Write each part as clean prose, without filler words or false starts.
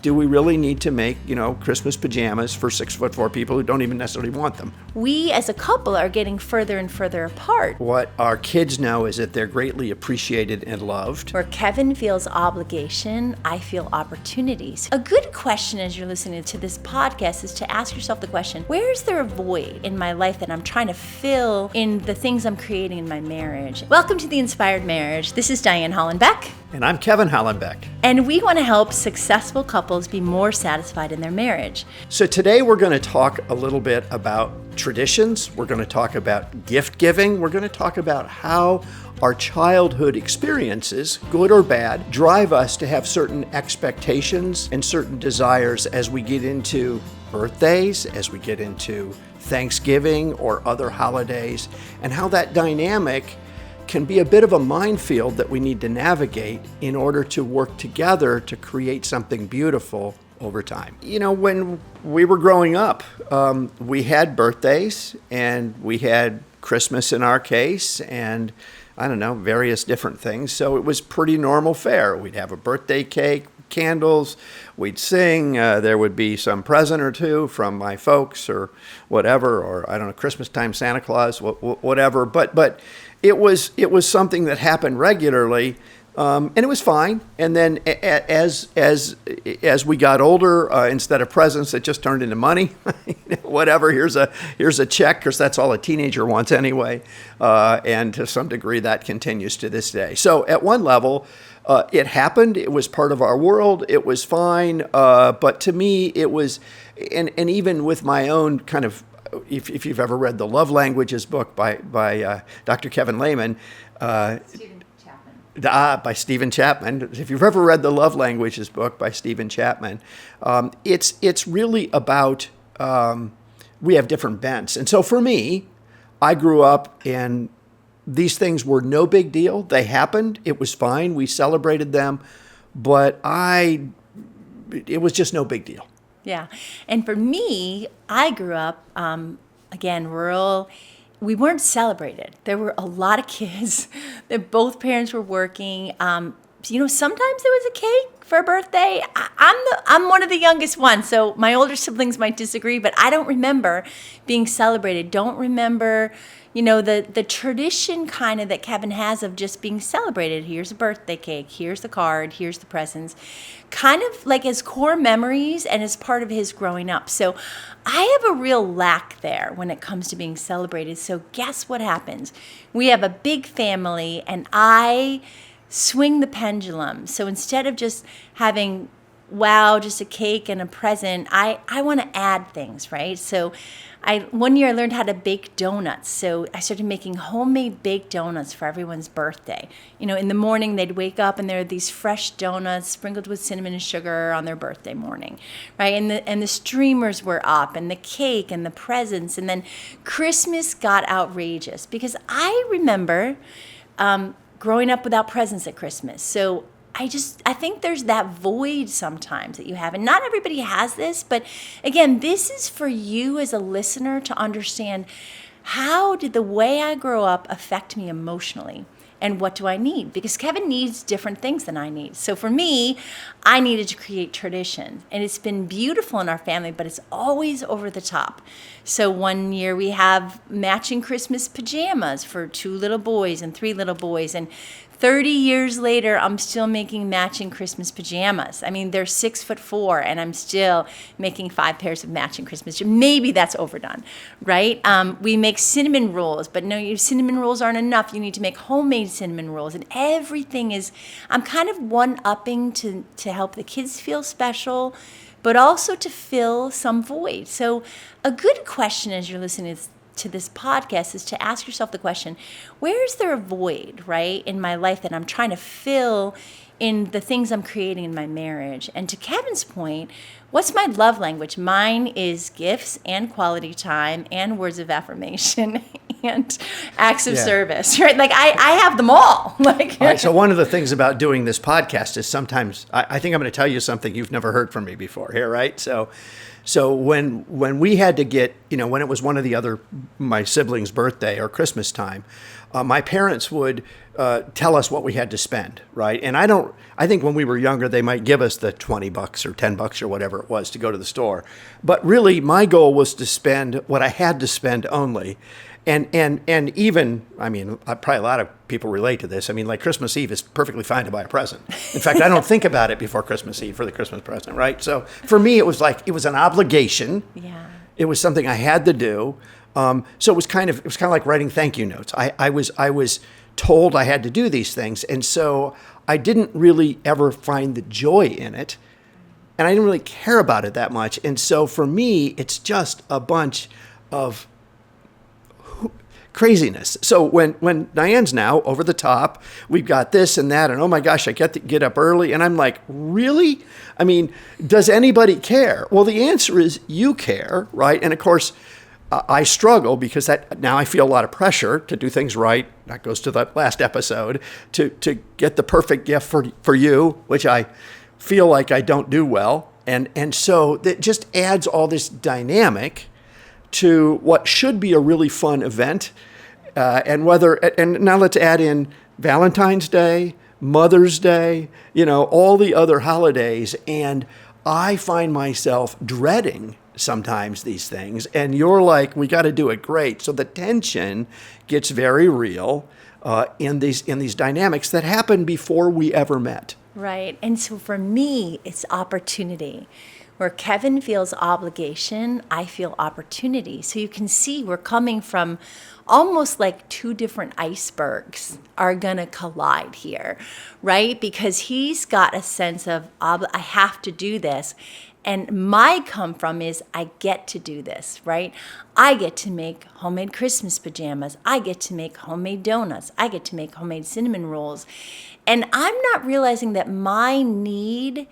Do we really need to make, Christmas pajamas for 6'4" people who don't even necessarily want them? We as a couple are getting further and further apart. What our kids know is that they're greatly appreciated and loved. Where Kevin feels obligation, I feel opportunities. A good question as you're listening to this podcast is to ask yourself the question, where is there a void in my life that I'm trying to fill in the things I'm creating in my marriage? Welcome to The Inspired Marriage. This is Diane Hollenbeck. And I'm Kevin Hollenbeck. And we want to help successful couples be more satisfied in their marriage. So today we're going to talk a little bit about traditions. We're going to talk about gift giving. We're going to talk about how our childhood experiences, good or bad, drive us to have certain expectations and certain desires as we get into birthdays, as we get into Thanksgiving or other holidays, and how that dynamic can be a bit of a minefield that we need to navigate in order to work together to create something beautiful over time. When we were growing up, we had birthdays and we had Christmas in our case and various different things. So it was pretty normal fare. We'd have a birthday cake, candles, we'd sing, there would be some present or two from my folks or whatever, or Christmas time Santa Claus, whatever. But it was something that happened regularly, and it was fine. And then as we got older, instead of presents, it just turned into money. Whatever, here's a check, because that's all a teenager wants anyway. And to some degree, that continues to this day. So at one level, it happened. It was part of our world. It was fine. But to me, it was, and even with my own kind of, if you've ever read the Love Languages book by Dr. Kevin Lehman, Stephen Chapman. By Stephen Chapman. If you've ever read the Love Languages book by Stephen Chapman, it's really about, we have different bents. And so for me, I grew up and these things were no big deal. They happened. It was fine. We celebrated them, but it was just no big deal. Yeah. And for me, I grew up, again, rural. We weren't celebrated. There were a lot of kids that both parents were working. Sometimes there was a cake for a birthday. I'm one of the youngest ones, so my older siblings might disagree, but I don't remember being celebrated. Don't remember, the tradition kind of that Kevin has of just being celebrated. Here's a birthday cake. Here's the card. Here's the presents. Kind of like as core memories and as part of his growing up. So I have a real lack there when it comes to being celebrated. So guess what happens? We have a big family and I swing the pendulum. So instead of just having, just a cake and a present, I want to add things, right? So one year I learned how to bake donuts. So I started making homemade baked donuts for everyone's birthday. In the morning they'd wake up and there are these fresh donuts sprinkled with cinnamon and sugar on their birthday morning, right? And the streamers were up and the cake and the presents. And then Christmas got outrageous because I remember growing up without presents at Christmas. So I think there's that void sometimes that you have. And not everybody has this, but again, this is for you as a listener to understand, how did the way I grow up affect me emotionally? And what do I need? Because Kevin needs different things than I need. So for me, I needed to create tradition. And it's been beautiful in our family, but it's always over the top. So one year we have matching Christmas pajamas for 2 little boys and 3 little boys. And 30 years later, I'm still making matching Christmas pajamas. I mean, they're 6'4", and I'm still making 5 pairs of matching Christmas pajamas. Maybe that's overdone, right? We make cinnamon rolls, but no, cinnamon rolls aren't enough. You need to make homemade cinnamon rolls, and everything is, I'm kind of one-upping to help the kids feel special, but also to fill some void. So a good question as you're listening to this podcast is to ask yourself the question, where is there a void, right, in my life that I'm trying to fill in the things I'm creating in my marriage? And to Kevin's point, what's my love language? Mine is gifts and quality time and words of affirmation and acts of service, right? Like I have them all. All right, so one of the things about doing this podcast is sometimes I think I'm going to tell you something you've never heard from me before here, right? So when we had to get, when it was one of my siblings' birthday or Christmas time, my parents would tell us what we had to spend, right? And I think when we were younger, they might give us the $20 or $10 or whatever it was to go to the store. But really, my goal was to spend what I had to spend only. And even, I mean, probably a lot of people relate to this. I mean, like Christmas Eve is perfectly fine to buy a present. In fact, I don't think about it before Christmas Eve for the Christmas present, right? So for me, it was an obligation. Yeah. It was something I had to do. So it was kind of like writing thank you notes. I was told I had to do these things, and so I didn't really ever find the joy in it, and I didn't really care about it that much. And so for me, it's just a bunch of craziness. So when Diane's now over the top, we've got this and that, and oh my gosh, I get to get up early, and I'm like, really? I mean, does anybody care? Well, the answer is you care, right? And of course, I struggle because now I feel a lot of pressure to do things right. That goes to the last episode, to get the perfect gift for you, which I feel like I don't do well. And so that just adds all this dynamic to what should be a really fun event. And now let's add in Valentine's Day, Mother's Day, all the other holidays. And I find myself dreading sometimes these things, and you're like, we got to do it great. So the tension gets very real in these dynamics that happened before we ever met. Right. And so for me, it's opportunity. Where Kevin feels obligation, I feel opportunity. So you can see we're coming from almost like two different icebergs are going to collide here, right? Because he's got a sense of, I have to do this. And my come from is I get to do this, right? I get to make homemade Christmas pajamas. I get to make homemade donuts. I get to make homemade cinnamon rolls. And I'm not realizing that my need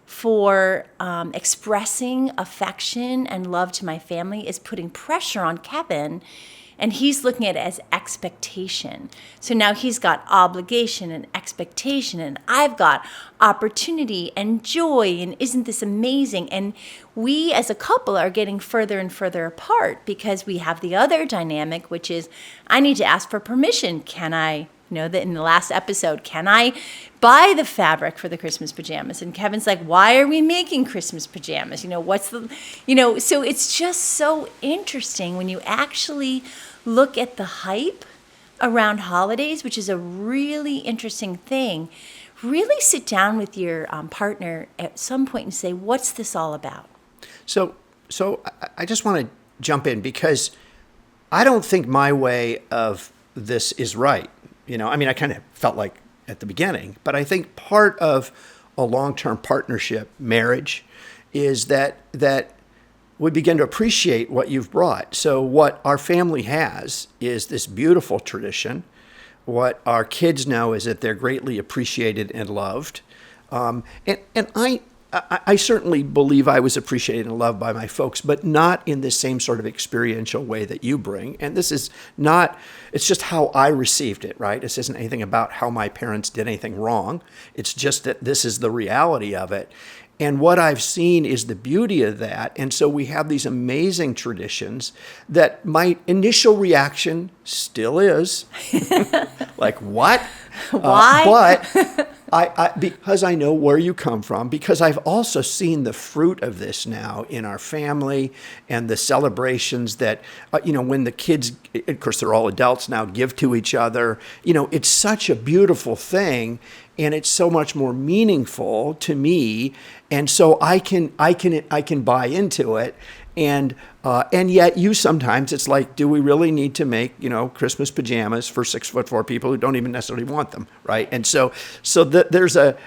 for expressing affection and love to my family is putting pressure on Kevin, and he's looking at it as expectation. So now he's got obligation and expectation, and I've got opportunity and joy, and isn't this amazing? And we as a couple are getting further and further apart because we have the other dynamic, which is I need to ask for permission. Can I, that in the last episode, can I buy the fabric for the Christmas pajamas? And Kevin's like, why are we making Christmas pajamas? So it's just so interesting when you actually look at the hype around holidays, which is a really interesting thing. Really sit down with your partner at some point and say, what's this all about? So I just want to jump in because I don't think my way of this is right. I kind of felt like at the beginning, but I think part of a long-term partnership, marriage, is that we begin to appreciate what you've brought. So what our family has is this beautiful tradition. What our kids know is that they're greatly appreciated and loved. And I certainly believe I was appreciated and loved by my folks, but not in the same sort of experiential way that you bring. And this is not, it's just how I received it, right? This isn't anything about how my parents did anything wrong. It's just that this is the reality of it. And what I've seen is the beauty of that. And so we have these amazing traditions that my initial reaction still is like, what? Why? But because I know where you come from, because I've also seen the fruit of this now in our family and the celebrations that, when the kids, of course, they're all adults now, give to each other. It's such a beautiful thing. And it's so much more meaningful to me, and so I can buy into it, and yet you sometimes it's like, do we really need to make Christmas pajamas for 6'4" people who don't even necessarily want them, right? And so there's a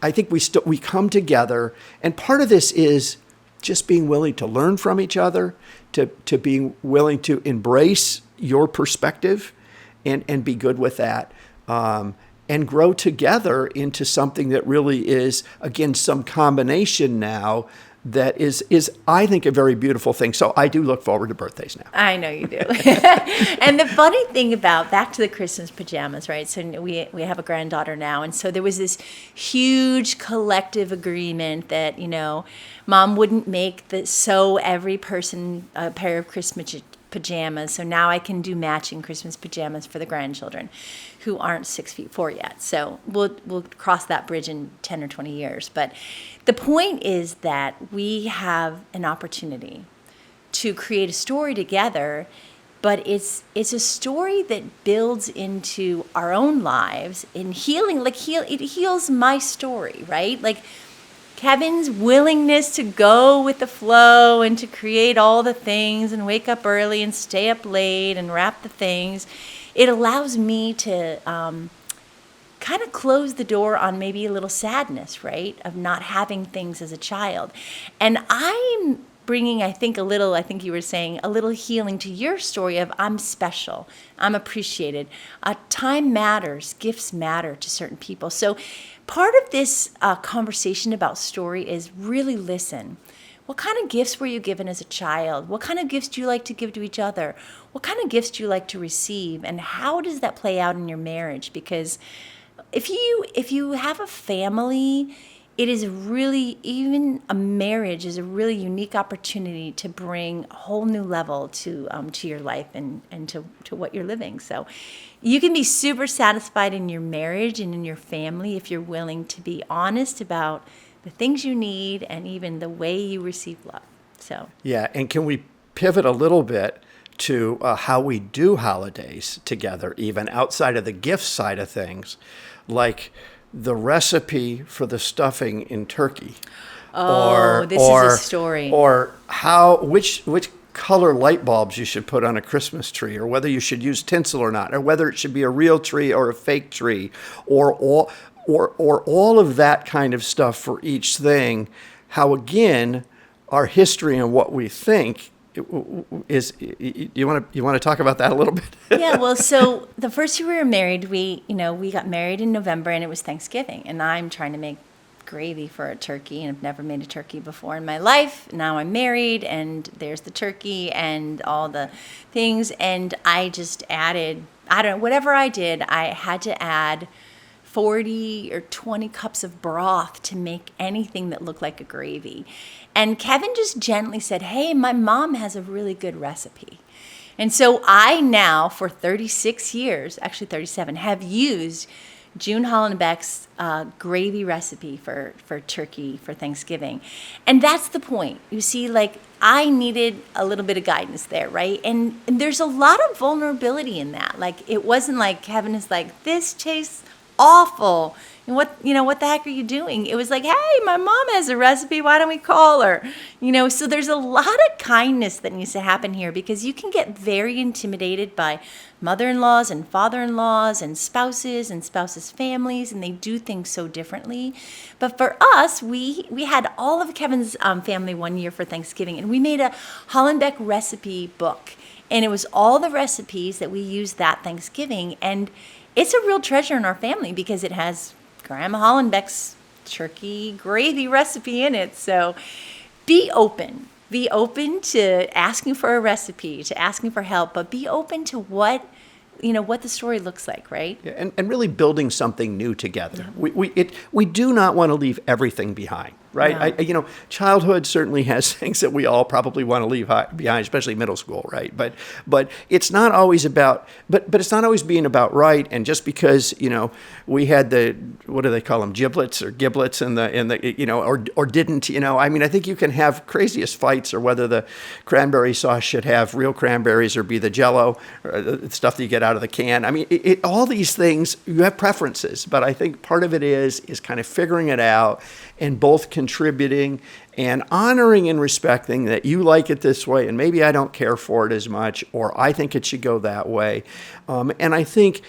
I think we come together, and part of this is just being willing to learn from each other, to being willing to embrace your perspective, and be good with that. And grow together into something that really is, again, some combination now that is I think, a very beautiful thing. So I do look forward to birthdays now. I know you do. And the funny thing about, back to the Christmas pajamas, right? So we have a granddaughter now. And so there was this huge collective agreement that, Mom wouldn't make sew every person a pair of Christmas pajamas. So now I can do matching Christmas pajamas for the grandchildren who aren't 6'4" yet. So we'll cross that bridge in 10 or 20 years. But the point is that we have an opportunity to create a story together, but it's a story that builds into our own lives in healing. It heals my story, right? Like Kevin's willingness to go with the flow and to create all the things and wake up early and stay up late and wrap the things, it allows me to kind of close the door on maybe a little sadness, right, of not having things as a child. And I'm bringing, I think you were saying, a little healing to your story of I'm special, I'm appreciated. Time matters, gifts matter to certain people. So part of this conversation about story is really listen. What kind of gifts were you given as a child? What kind of gifts do you like to give to each other? What kind of gifts do you like to receive? And how does that play out in your marriage? Because if you have a family, it is really, even a marriage is a really unique opportunity to bring a whole new level to your life and to what you're living. So you can be super satisfied in your marriage and in your family if you're willing to be honest about the things you need and even the way you receive love. So yeah, and can we pivot a little bit to how we do holidays together, even outside of the gift side of things, like the recipe for the stuffing in turkey. This is a story. Or which color light bulbs you should put on a Christmas tree, or whether you should use tinsel or not, or whether it should be a real tree or a fake tree, or all of that kind of stuff for each thing. How, again, our history and what we think is. You want to talk about that a little bit? Yeah, well, so the first year we were married, we got married in November, and it was Thanksgiving, and I'm trying to make gravy for a turkey, and I've never made a turkey before in my life. Now I'm married, and there's the turkey and all the things, and I just added, whatever I did, I had to add 40 or 20 cups of broth to make anything that looked like a gravy. And Kevin just gently said, hey, my mom has a really good recipe. And so I now, for 36 years, actually 37, have used June Hollenbeck's gravy recipe for turkey for Thanksgiving. And that's the point. You see, like, I needed a little bit of guidance there, right? And there's a lot of vulnerability in that. Like, it wasn't like Kevin is like, this tastes awful. And what the heck are you doing? It was like, hey, my mom has a recipe. Why don't we call her? So there's a lot of kindness that needs to happen here, because you can get very intimidated by mother-in-laws and father-in-laws and spouses' families, and they do things so differently. But for us, we had all of Kevin's family one year for Thanksgiving, and we made a Hollenbeck recipe book. And it was all the recipes that we used that Thanksgiving. And it's a real treasure in our family because it has Grandma Hollenbeck's turkey gravy recipe in it. So be open. Be open to asking for a recipe, to asking for help, but be open to what the story looks like, right? Yeah, and really building something new together. Yeah. We do not want to leave everything behind, right? No. Childhood certainly has things that we all probably want to leave behind, especially middle school, right? But it's not always about, but it's not always being about right. And just because we had the, what do they call them, giblets or giblets in the or didn't, I think you can have craziest fights, or whether the cranberry sauce should have real cranberries or be the Jell-O or the stuff that you get out of the can. All these things, you have preferences, but I think part of it is kind of figuring it out and both contributing and honoring and respecting that you like it this way, and maybe I don't care for it as much, or I think it should go that way. And I think,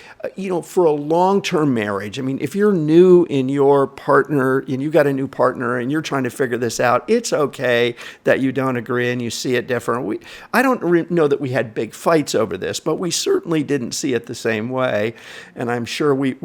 for a long-term marriage, if you're new in your partner and you got a new partner and you're trying to figure this out, it's okay that you don't agree and you see it different. I don't know that we had big fights over this, but we certainly didn't see it the same way. And I'm sure we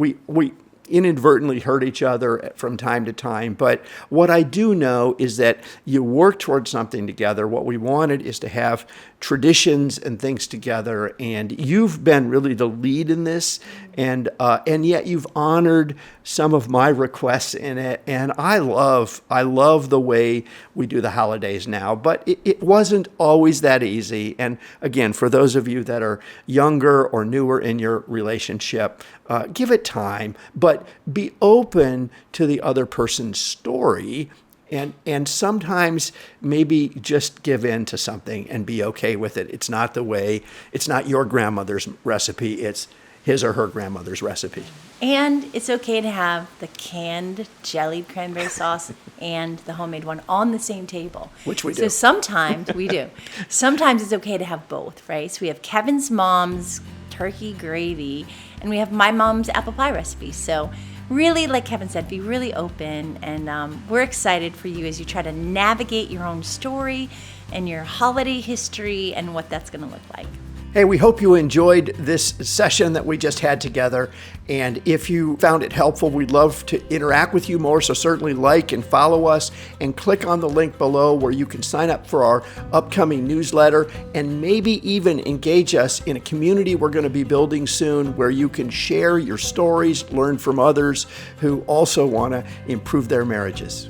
inadvertently hurt each other from time to time. But what I do know is that you work towards something together. What we wanted is to have traditions and things together. And you've been really the lead in this, and yet you've honored some of my requests in it. And I love the way we do the holidays now, but it wasn't always that easy. And again, for those of you that are younger or newer in your relationship, give it time, but be open to the other person's story. And sometimes maybe just give in to something and be okay with it. It's not your grandmother's recipe, it's his or her grandmother's recipe. And it's okay to have the canned jellied cranberry sauce and the homemade one on the same table. Which we do. So sometimes we do. Sometimes it's okay to have both, right? So we have Kevin's mom's turkey gravy, and we have my mom's apple pie recipe. So really, like Kevin said, be really open, and we're excited for you as you try to navigate your own story and your holiday history and what that's going to look like. Hey, we hope you enjoyed this session that we just had together. And if you found it helpful, we'd love to interact with you more. So certainly like and follow us and click on the link below where you can sign up for our upcoming newsletter and maybe even engage us in a community we're going to be building soon where you can share your stories, learn from others who also want to improve their marriages.